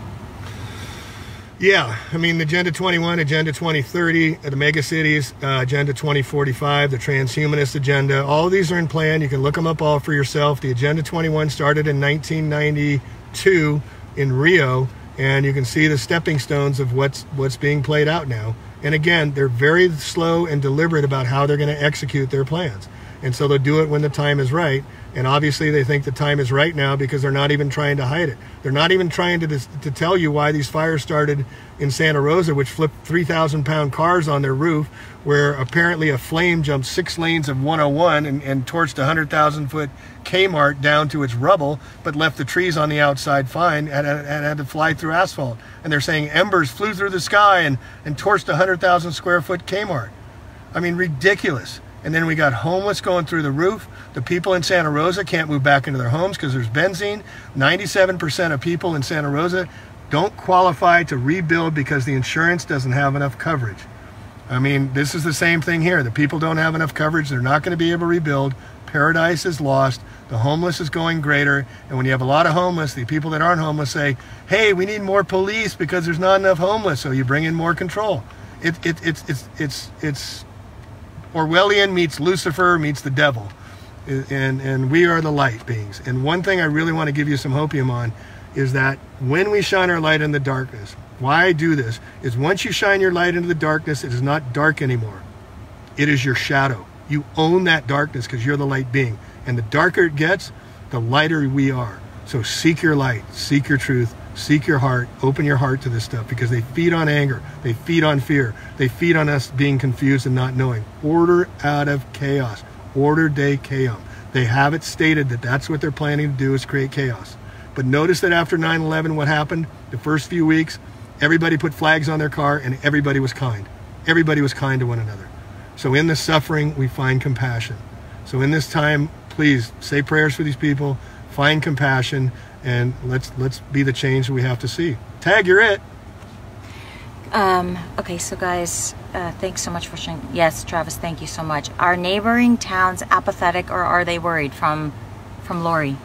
Yeah, I mean, Agenda 21, Agenda 2030, the mega cities, Agenda 2045, the transhumanist agenda, all of these are in plan. You can look them up all for yourself. The Agenda 21 started in 1992 in Rio, and you can see the stepping stones of what's being played out now. And again, they're very slow and deliberate about how they're going to execute their plans. And so they'll do it when the time is right. And obviously they think the time is right now because they're not even trying to hide it. They're not even trying to tell you why these fires started in Santa Rosa, which flipped 3,000-pound cars on their roof, where apparently a flame jumped 6 lanes of 101 and torched a 100,000-foot Kmart down to its rubble, but left the trees on the outside fine and had to fly through asphalt. And they're saying embers flew through the sky and torched a 100,000-square-foot Kmart. I mean, ridiculous. And then we got homeless going through the roof. The people in Santa Rosa can't move back into their homes because there's benzene. 97% of people in Santa Rosa don't qualify to rebuild because the insurance doesn't have enough coverage. I mean, this is the same thing here. The people don't have enough coverage. They're not going to be able to rebuild. Paradise is lost. The homeless is going greater. And when you have a lot of homeless, the people that aren't homeless say, hey, we need more police because there's not enough homeless. So you bring in more control. It's Orwellian meets Lucifer meets the devil, and we are the light beings. And one thing I really want to give you some hopium on is that when we shine our light in the darkness, why I do this is once you shine your light into the darkness, it is not dark anymore. It is your shadow. You own that darkness because you're the light being. And the darker it gets, the lighter we are. So seek your light, seek your truth, seek your heart, open your heart to this stuff, because they feed on anger, they feed on fear, they feed on us being confused and not knowing. Order out of chaos. Order de chaos. They have it stated that that's what they're planning to do, is create chaos. But notice that after 9/11, what happened? The first few weeks, everybody put flags on their car and everybody was kind. Everybody was kind to one another. So in the suffering, we find compassion. So in this time, please say prayers for these people, find compassion, and let's be the change that we have to see. Tag, you're it. Okay, so guys, thanks so much for sharing. Yes, Travis, thank you so much. Are neighboring towns apathetic, or are they worried? From Lori.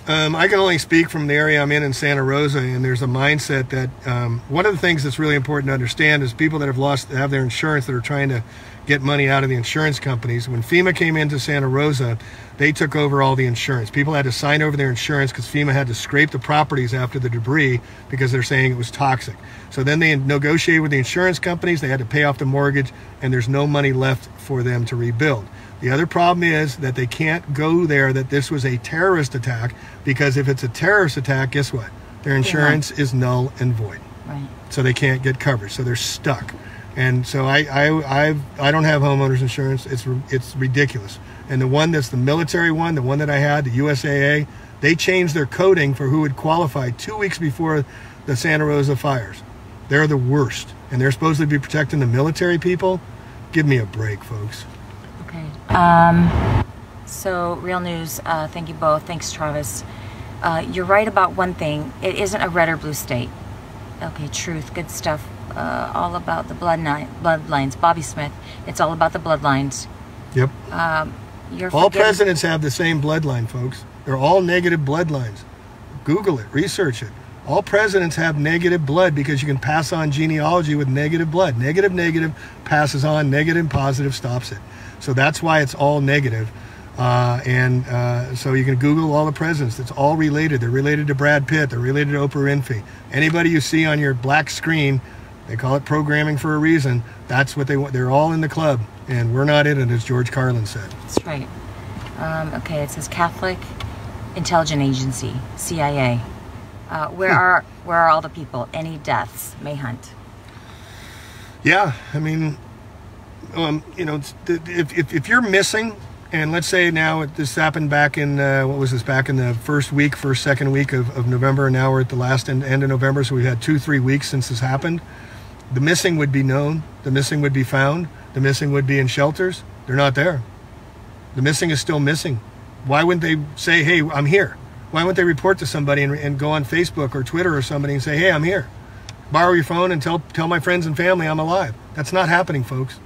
I can only speak from the area I'm in Santa Rosa, and there's a mindset that one of the things that's really important to understand is people that have their insurance that are trying to get money out of the insurance companies. When FEMA came into Santa Rosa, they took over all the insurance. People had to sign over their insurance because FEMA had to scrape the properties after the debris because they're saying it was toxic. So then they negotiated with the insurance companies. They had to pay off the mortgage, and there's no money left for them to rebuild. The other problem is that they can't go there that this was a terrorist attack, because if it's a terrorist attack, guess what? Their insurance is null and void. Right. So they can't get coverage. So they're stuck. And so I don't have homeowners insurance. It's ridiculous. And the one that's the military one, the one that I had, the USAA, they changed their coding for who would qualify 2 weeks before the Santa Rosa fires. They're the worst. And they're supposed to be protecting the military people. Give me a break, folks. Okay. So, Real News, thank you both. Thanks, Travis. You're right about one thing. It isn't a red or blue state. Okay, truth, good stuff. All about the bloodlines. Bobby Smith, it's all about the bloodlines. Yep. You're all presidents have the same bloodline, folks. They're all negative bloodlines. Google it, research it. All presidents have negative blood because you can pass on genealogy with negative blood. Negative passes on, negative positive stops it. So that's why it's all negative. So you can Google all the presidents. It's all related. They're related to Brad Pitt. They're related to Oprah Winfrey. Anybody you see on your black screen, they call it programming for a reason. That's what they want. They're all in the club, and we're not in it, as George Carlin said. That's right. Okay, it says Catholic Intelligence Agency, CIA. Where are all the people? Any deaths? May Hunt. Yeah, I mean, you know, if you're missing. And let's say now this happened back in, back in the second week of November, and now we're at the last end of November, so we've had 2-3 weeks since this happened. The missing would be known, the missing would be found, the missing would be in shelters. They're not there. The missing is still missing. Why wouldn't they say, hey, I'm here? Why wouldn't they report to somebody and go on Facebook or Twitter or somebody and say, hey, I'm here? Borrow your phone and tell my friends and family I'm alive. That's not happening, folks.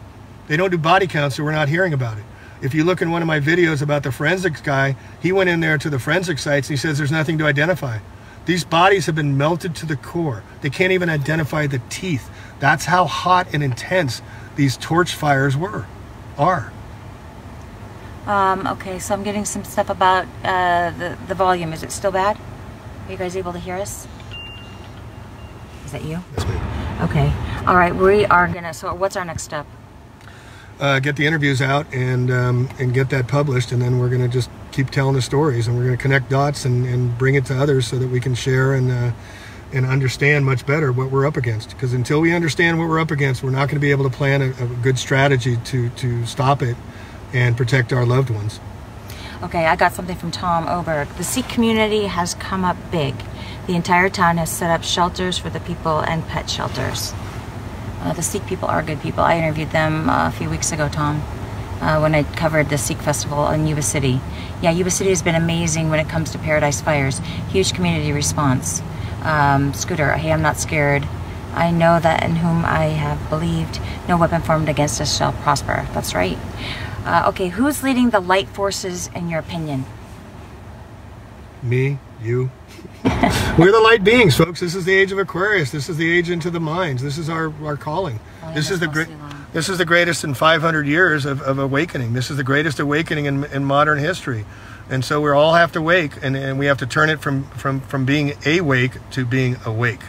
They don't do body counts, so we're not hearing about it. If you look in one of my videos about the forensics guy, he went in there to the forensic sites and he says there's nothing to identify. These bodies have been melted to the core. They can't even identify the teeth. That's how hot and intense these torch fires are. Okay, so I'm getting some stuff about the volume. Is it still bad? Are you guys able to hear us? Is that you? That's me. Okay. All right, we are gonna, so what's our next step? Get the interviews out and get that published, and then we're going to just keep telling the stories, and we're going to connect dots and bring it to others so that we can share and understand much better what we're up against. Because until we understand what we're up against, we're not going to be able to plan a good strategy to stop it and protect our loved ones. Okay, I got something from Tom Oberg. The Sikh community has come up big. The entire town has set up shelters for the people and pet shelters. The Sikh people are good people. I interviewed them a few weeks ago, Tom, when I covered the Sikh festival in Yuba City. Yeah, Yuba City has been amazing when it comes to Paradise Fires. Huge community response. Scooter, hey, I'm not scared. I know that in whom I have believed, no weapon formed against us shall prosper. That's right. Okay, who's leading the light forces in your opinion? Me, you. We're the light beings, folks. This is the age of Aquarius. This is the age into the minds. This is our calling. Oh, yeah, this is the greatest in 500 years of awakening. This is the greatest awakening in modern history. And so we all have to wake, and we have to turn it from being awake to being awake.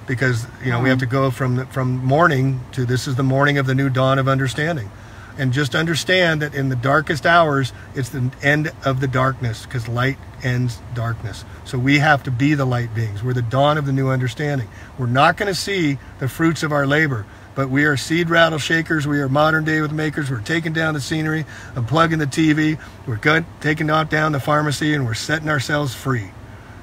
Because, you know, we have to go from morning to this is the morning of the new dawn of understanding. And just understand that in the darkest hours, it's the end of the darkness, because light ends darkness. So we have to be the light beings. We're the dawn of the new understanding. We're not going to see the fruits of our labor, but we are seed rattle shakers. We are modern day with makers. We're taking down the scenery, unplugging the TV. We're taking down the pharmacy, and we're setting ourselves free.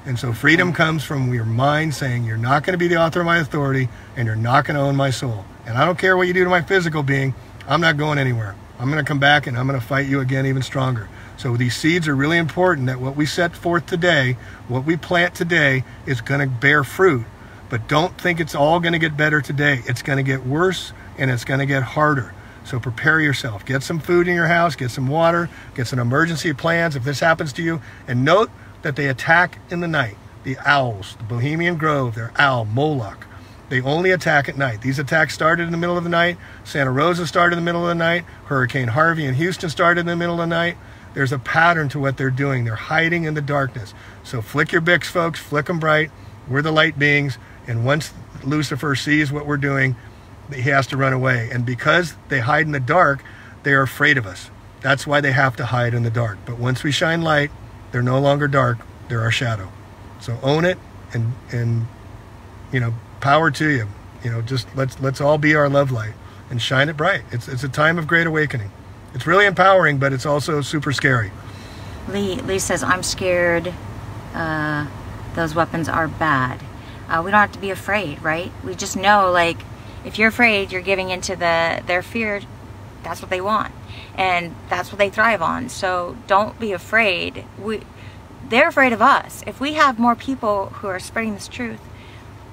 And so freedom comes from your mind saying, you're not going to be the author of my authority, and you're not going to own my soul. And I don't care what you do to my physical being. I'm not going anywhere. I'm going to come back and I'm going to fight you again even stronger. So these seeds are really important, that what we set forth today, what we plant today, is going to bear fruit. But don't think it's all going to get better today. It's going to get worse, and it's going to get harder. So prepare yourself. Get some food in your house, get some water, get some emergency plans if this happens to you. And note that they attack in the night. The owls, the Bohemian Grove, their owl, Moloch. They only attack at night. These attacks started in the middle of the night. Santa Rosa started in the middle of the night. Hurricane Harvey in Houston started in the middle of the night. There's a pattern to what they're doing. They're hiding in the darkness. So flick your Bics, folks. Flick them bright. We're the light beings. And once Lucifer sees what we're doing, he has to run away. And because they hide in the dark, they are afraid of us. That's why they have to hide in the dark. But once we shine light, they're no longer dark. They're our shadow. So own it and you know, power to you. You know, just let's all be our love light and shine it bright. It's a time of great awakening. It's really empowering, but it's also super scary. Lee says, I'm scared. Those weapons are bad. We don't have to be afraid, right? We just know, like, if you're afraid, you're giving into their fear. That's what they want, and that's what they thrive on. So don't be afraid. they're afraid of us. If we have more people who are spreading this truth,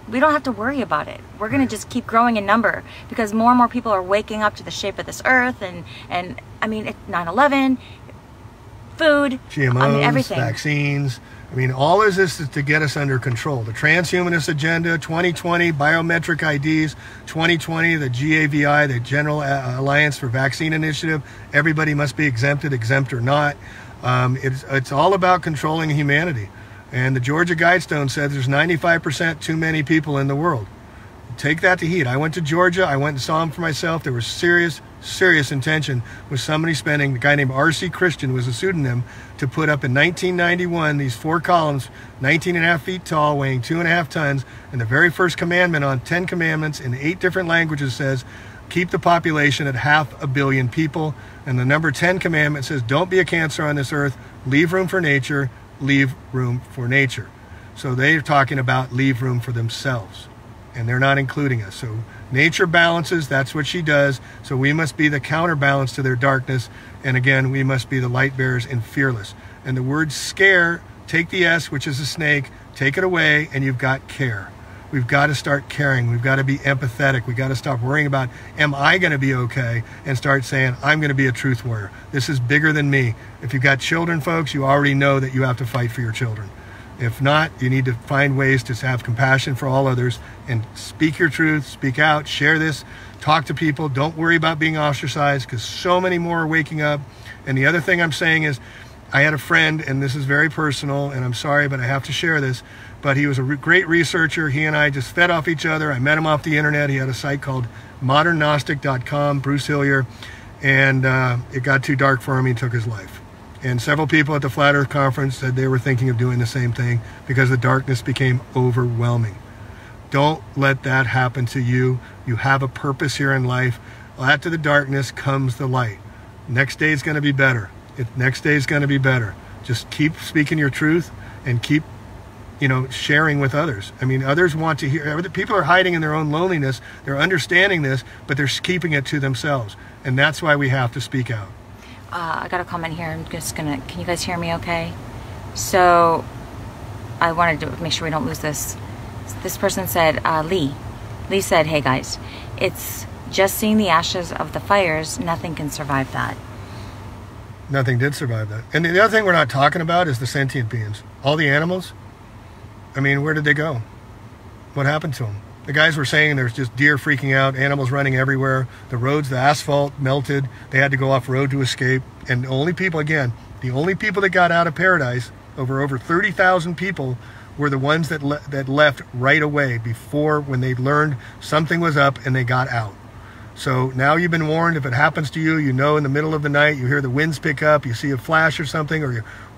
we don't have to worry about it. We're going to just keep growing in number, because more and more people are waking up to the shape of this earth, and I mean, 9/11, food, GMOs, I mean, everything. Vaccines. I mean, all of this is to get us under control. The transhumanist agenda, 2020, biometric IDs, 2020, the GAVI, the General Alliance for Vaccine Initiative. Everybody must be exempted, exempt or not. It's all about controlling humanity. And the Georgia Guidestone says there's 95% too many people in the world. Take that to heed. I went to Georgia. I went and saw them for myself. There was serious intention with somebody spending, a guy named R.C. Christian was a pseudonym, to put up in 1991 these 4 columns, 19.5 feet tall, weighing 2.5 tons. And the very first commandment on 10 commandments in 8 different languages says, keep the population at 500 million people. And the number 10 commandment says, don't be a cancer on this earth. Leave room for nature. Leave room for nature. So they're talking about leave room for themselves. And they're not including us. So nature balances, that's what she does. So we must be the counterbalance to their darkness. And again, we must be the light bearers and fearless. And the word scare, take the S, which is a snake, take it away, and you've got care. We've got to start caring. We've got to be empathetic. We've got to stop worrying about, am I going to be okay? And start saying, I'm going to be a truth warrior. This is bigger than me. If you've got children, folks, you already know that you have to fight for your children. If not, you need to find ways to have compassion for all others and speak your truth, speak out, share this, talk to people. Don't worry about being ostracized, because so many more are waking up. And the other thing I'm saying is, I had a friend, and this is very personal, and I'm sorry, but I have to share this, but he was a great researcher. He and I just fed off each other. I met him off the internet. He had a site called moderngnostic.com, Bruce Hillier, and it got too dark for him. He took his life. And several people at the Flat Earth Conference said they were thinking of doing the same thing because the darkness became overwhelming. Don't let that happen to you. You have a purpose here in life. After the darkness comes the light. Next day is going to be better. Next day is going to be better. Just keep speaking your truth and keep, sharing with others. I mean, others want to hear. People are hiding in their own loneliness. They're understanding this, but they're keeping it to themselves. And that's why we have to speak out. I got a comment here. I'm just gonna, can you guys hear me okay? So I wanted to make sure we don't lose this. This person said, Lee said, hey guys, it's just seeing the ashes of the fires. Nothing can survive that. Nothing did survive that. And the other thing we're not talking about is the sentient beings. All the animals, I mean, where did they go? What happened to them? The guys were saying there's just deer freaking out, animals running everywhere. The roads, the asphalt melted. They had to go off road to escape. And the only people that got out of paradise, over 30,000 people, were the ones that left right away before, when they learned something was up and they got out. So now you've been warned. If it happens to you, in the middle of the night, you hear the winds pick up, you see a flash or something,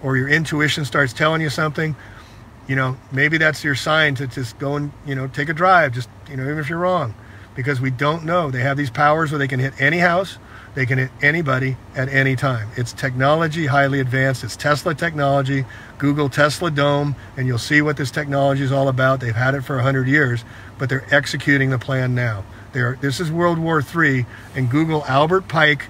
or your intuition starts telling you something, maybe that's your sign to just go and, take a drive, just, even if you're wrong, because we don't know. They have these powers where they can hit any house, they can hit anybody at any time. It's technology, highly advanced. It's Tesla technology. Google Tesla Dome, and you'll see what this technology is all about. They've had it for 100 years, but they're executing the plan now. This is World War III, and Google Albert Pike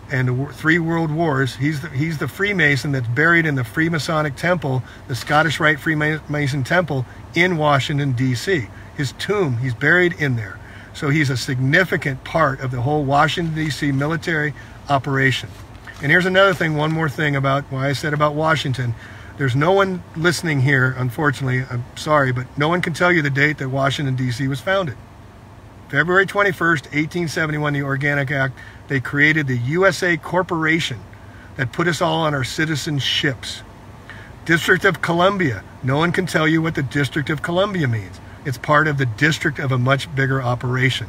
and the 3 World Wars. He's the Freemason that's buried in the Freemasonic Temple, the Scottish Rite Freemason Temple in Washington, D.C. His tomb, he's buried in there. So he's a significant part of the whole Washington, D.C. military operation. And here's another thing, one more thing about why I said about Washington. There's no one listening here, unfortunately, I'm sorry, but no one can tell you the date that Washington, D.C. was founded. February 21st, 1871, the Organic Act, they created the USA Corporation that put us all on our citizen ships. District of Columbia, no one can tell you what the District of Columbia means. It's part of the district of a much bigger operation.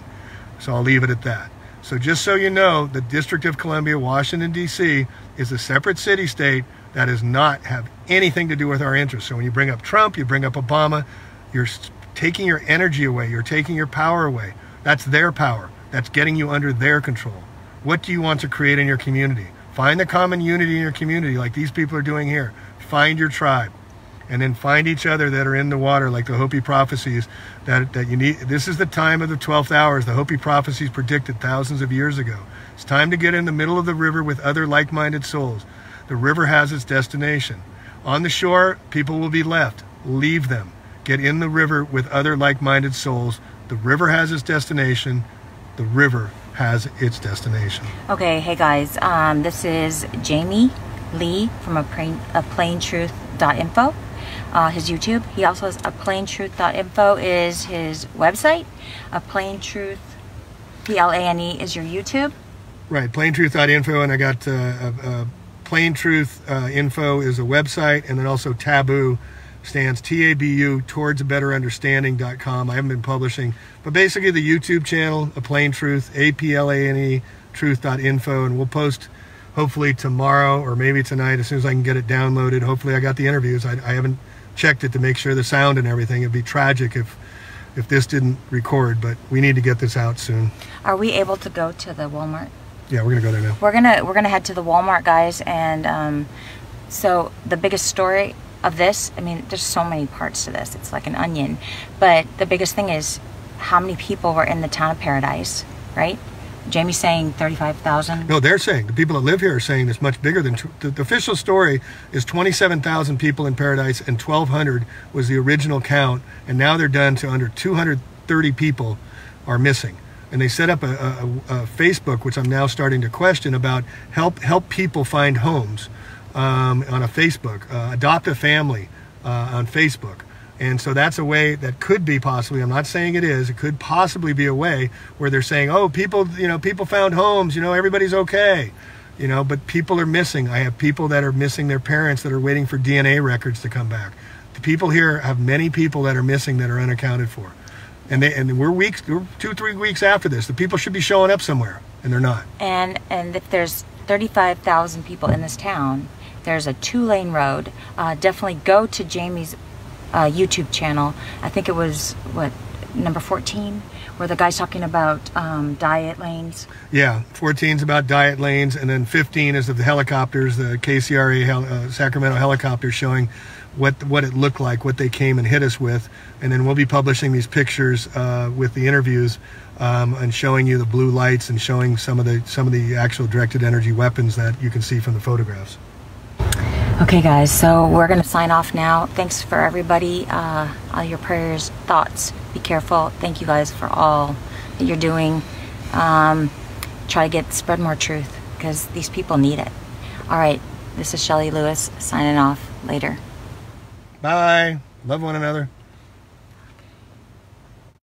So I'll leave it at that. So just so you know, the District of Columbia, Washington, D.C. is a separate city-state that does not have anything to do with our interests. So when you bring up Trump, you bring up Obama, you're taking your energy away, you're taking your power away. That's their power. That's getting you under their control. What do you want to create in your community? Find the common unity in your community like these people are doing here. Find your tribe. And then find each other that are in the water, like the Hopi prophecies that you need. This is the time of the 12th hours. The Hopi prophecies predicted thousands of years ago. It's time to get in the middle of the river with other like-minded souls. The river has its destination. On the shore, people will be left. Leave them. Get in the river with other like-minded souls. The river has its destination. The river has its destination. Okay, hey guys, this is Jamie Lee from aPlaneTruth.info, his YouTube. He also has aPlaneTruth.info is his website. aPlaneTruth, P-L-A-N-E, is your YouTube. Right, PlaneTruth.info, and I got aPlaneTruth.info is a website, and then also Taboo stands T-A-B-U, towards a better understanding.com. I haven't been publishing, but basically the YouTube channel, aPlaneTruth, A-P-L-A-N-E, truth.info, and we'll post hopefully tomorrow or maybe tonight as soon as I can get it downloaded. Hopefully I got the interviews. I haven't checked it to make sure the sound and everything. It'd be tragic if this didn't record, but we need to get this out soon. Are we able to go to the Walmart? Yeah, we're gonna go there now. We're gonna head to the Walmart, guys, and so the biggest story of this, I mean, there's so many parts to this. It's like an onion, but the biggest thing is how many people were in the town of Paradise, right? Jamie's saying 35,000. No, they're saying, the people that live here are saying it's much bigger than, the official story is 27,000 people in Paradise, and 1,200 was the original count, and now they're down to under 230 people are missing. And they set up a Facebook, which I'm now starting to question, about help people find homes on a Facebook, adopt a family on Facebook. And so that's a way that could be possibly, I'm not saying it is, it could possibly be a way where they're saying, oh, people found homes, everybody's okay, but people are missing. I have people that are missing their parents that are waiting for DNA records to come back. The people here have many people that are missing that are unaccounted for. And we're 2-3 weeks after this. The people should be showing up somewhere, and they're not. And if there's 35,000 people in this town, there's a 2-lane road. Definitely go to Jamie's YouTube channel. I think it was, number 14, where the guy's talking about diet lanes. Yeah, 14 is about diet lanes, and then 15 is of the helicopters, the KCRA Sacramento helicopters, showing what it looked like, what they came and hit us with. And then we'll be publishing these pictures with the interviews and showing you the blue lights and showing some of the actual directed energy weapons that you can see from the photographs. Okay guys, so we're going to sign off now. Thanks for everybody, all your prayers, thoughts. Be careful. Thank you guys for all that you're doing. Try to spread more truth, because these people need it. All right, this is Shelly Lewis signing off. Later. Bye. Love one another.